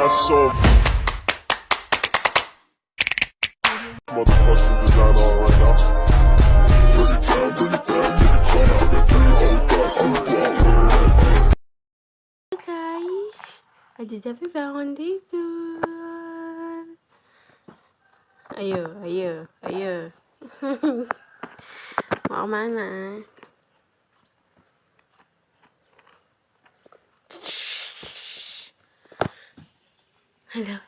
got some motherfucking design on right now. Bring it down, bring it down, bring it down. I got 3 old guys to walk. Guys, ada Javi bangun tidur. Ayo. Mau mana? Halo,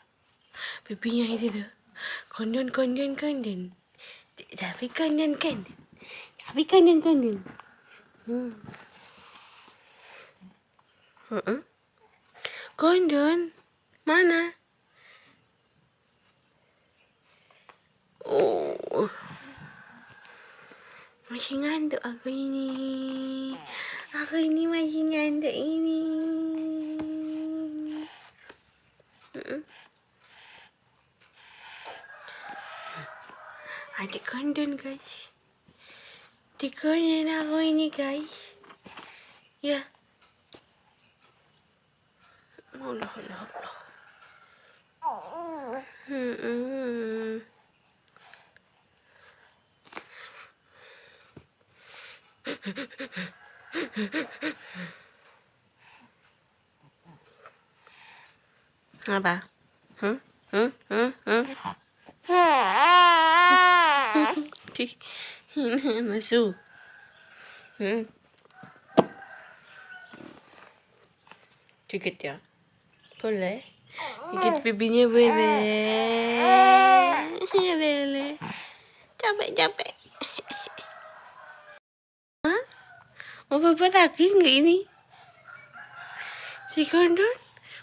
pipinya itu tuh. Kondon. Javi kondon. Kondon, mana? Oh, masih ngantuk aku ini. Masih ngantuk ini. Adik kondon guys. Dikonin aku ini guys. Ya. Allah. Apa? Masuk. Dikit ya. Boleh. Dikit pipinya boleh. Capek. Hah? Mau papa lagi nggak ini? Si kondon?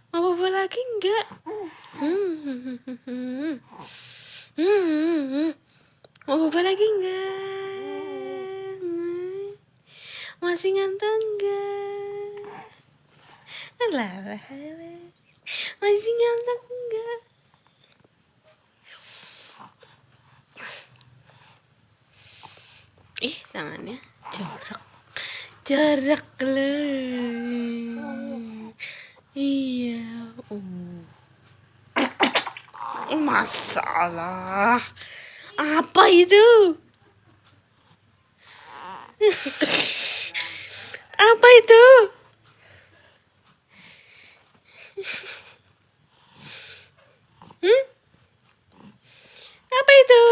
Mau papa lagi nggak? Mau papa lagi nggak? Masih ngantuk nggak? Alah. Masih ngantuk nggak? Ih, tangannya jarak lah. Iya. Masalah. Apa itu? Apa itu? Apa itu?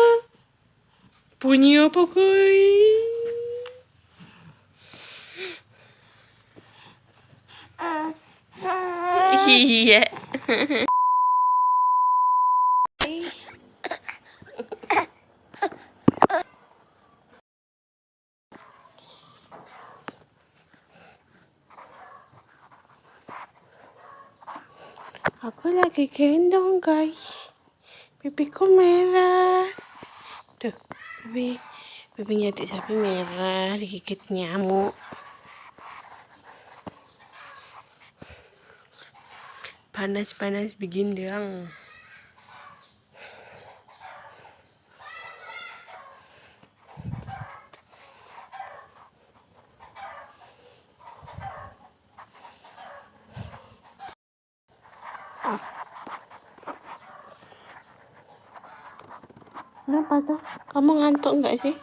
Bunyi apa guys? Iya. Aku lagi gendong guys. Pipiku merah. Tuh, pipinya adik sapi merah, digigit nyamuk. Panas begindang. Kenapa tuh? Kamu ngantuk nggak sih?